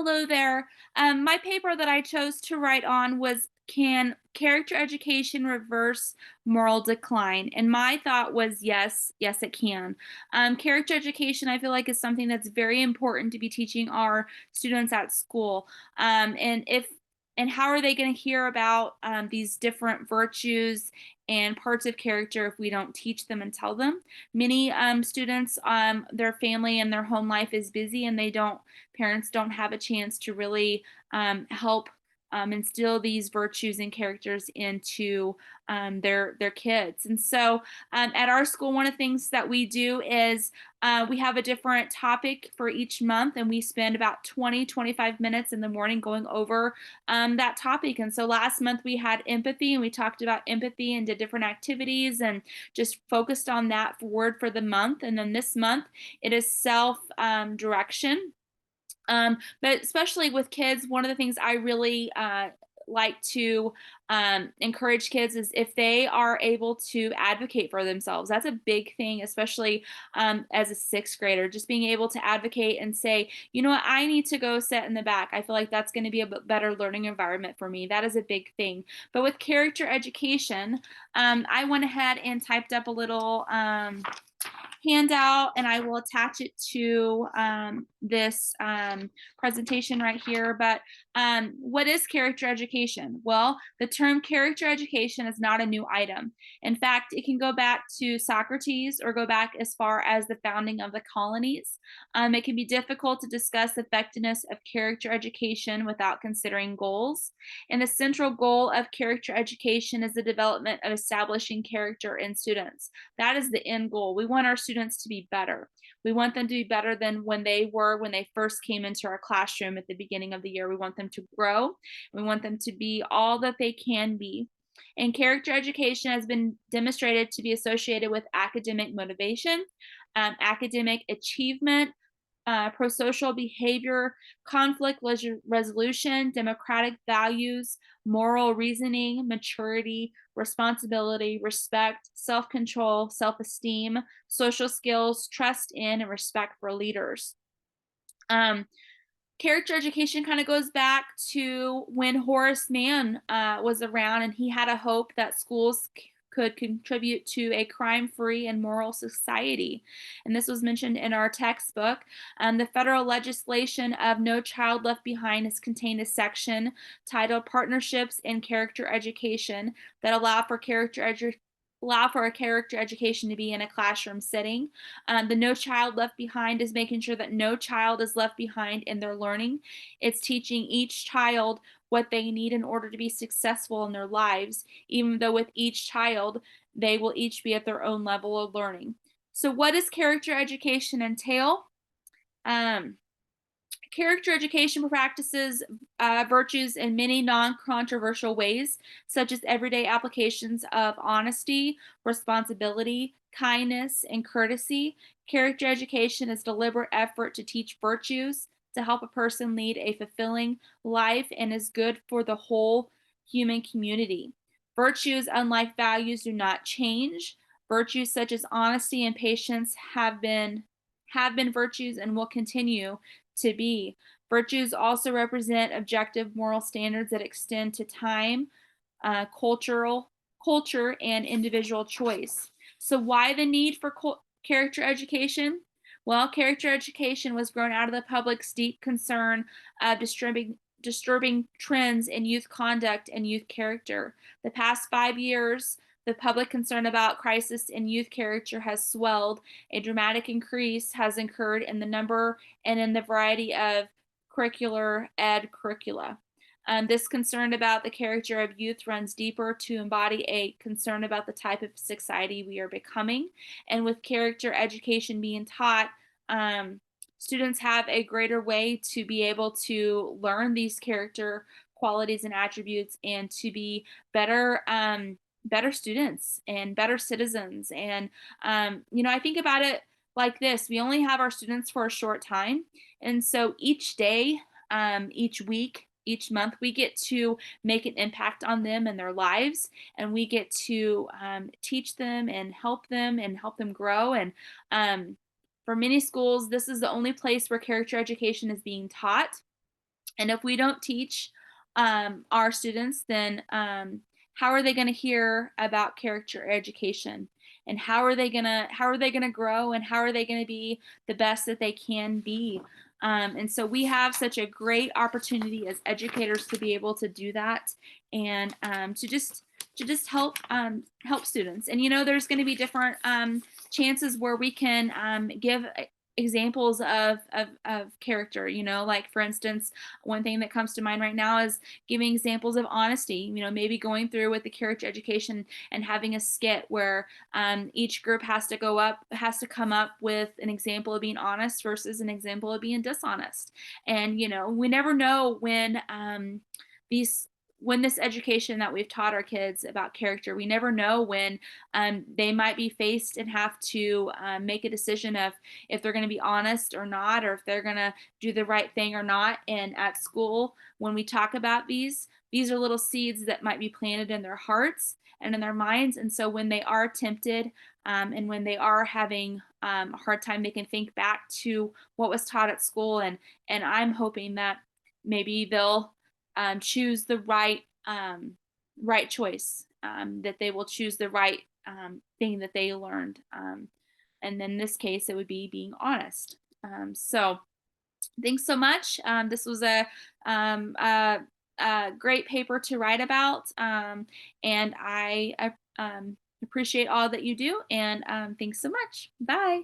Hello there. My paper that I chose to write on was Can Character Education Reverse Moral Decline? And my thought was yes, yes, it can. Character education, I feel like, is something that's very important to be teaching our students at school. And how are they going to hear about these different virtues and parts of character if we don't teach them and tell them? Many students, their family and their home life is busy, and parents don't have a chance to really help instill these virtues and characters into their kids. And so at our school, one of the things that we do is we have a different topic for each month, and we spend about 20-25 minutes in the morning going over that topic. And so last month we had empathy, and we talked about empathy and did different activities and just focused on that word for the month. And then this month it is self direction. But especially with kids, one of the things I really like to encourage kids is if they are able to advocate for themselves. That's a big thing, especially as a sixth grader, just being able to advocate and say, you know what, I need to go sit in the back. I feel like that's going to be a better learning environment for me. That is a big thing. But with character education, I went ahead and typed up a little handout, and I will attach it to this presentation right here. But what is character education? Well, the term character education is not a new item. In fact, it can go back to Socrates or go back as far as the founding of the colonies. It can be difficult to discuss the effectiveness of character education without considering goals. And the central goal of character education is the development of establishing character in students. That is the end goal. We want our students to be better. We want them to be better than when they were when they first came into our classroom at the beginning of the year. We want them to grow. We want them to be all that they can be. And character education has been demonstrated to be associated with academic motivation, academic achievement, pro-social behavior, conflict resolution, democratic values, moral reasoning, maturity, responsibility, respect, self-control, self-esteem, social skills, trust in and respect for leaders. Um, Character education kind of goes back to when Horace Mann was around, and he had a hope that schools could contribute to a crime-free and moral society. And this was mentioned in our textbook. The federal legislation of No Child Left Behind has contained a section titled Partnerships in Character Education that allow for a character education to be in a classroom setting. The No Child Left Behind is making sure that no child is left behind in their learning. It's teaching each child what they need in order to be successful in their lives, even though with each child, they will each be at their own level of learning. So, what does character education entail? Um, Character education practices virtues in many non controversial ways, such as everyday applications of honesty, responsibility, kindness, and courtesy. Character education is deliberate effort to teach virtues to help a person lead a fulfilling life and is good for the whole human community. Virtues, unlike values, do not change. Virtues such as honesty and patience have been virtues and will continue to be. Virtues also represent objective moral standards that extend to time, culture, and individual choice. So, why the need for character education? Well, character education was grown out of the public's deep concern of disturbing trends in youth conduct and youth character. The past 5 years, the public concern about crisis in youth character has swelled. A dramatic increase has occurred in the number and in the variety of curricular ed curricula. This concern about the character of youth runs deeper to embody a concern about the type of society we are becoming. And with character education being taught, students have a greater way to be able to learn these character qualities and attributes and to be better students and better citizens. And I think about it like this: we only have our students for a short time, and so each day, each week, each month, we get to make an impact on them and their lives, and we get to teach them and help them grow. And for many schools, this is the only place where character education is being taught. And if we don't teach our students, then how are they going to hear about character education? And how are they gonna grow? And how are they going to be the best that they can be? And so we have such a great opportunity as educators to be able to do that, and to just help students. And there's going to be different chances where we can give examples of character. Like, for instance, one thing that comes to mind right now is giving examples of honesty. Maybe going through with the character education and having a skit where each group has to come up with an example of being honest versus an example of being dishonest. And we never know these when this education that we've taught our kids about character, we never know when they might be faced and have to make a decision of if they're going to be honest or not, or if they're going to do the right thing or not. And at school, when we talk about these are little seeds that might be planted in their hearts and in their minds. And so when they are tempted, and when they are having a hard time, they can think back to what was taught at school. And I'm hoping that maybe they'll choose the right choice, that they will choose the right thing that they learned. And in this case, it would be being honest. So thanks so much. This was um, a, a great paper to write about, and I appreciate all that you do. And thanks so much. Bye.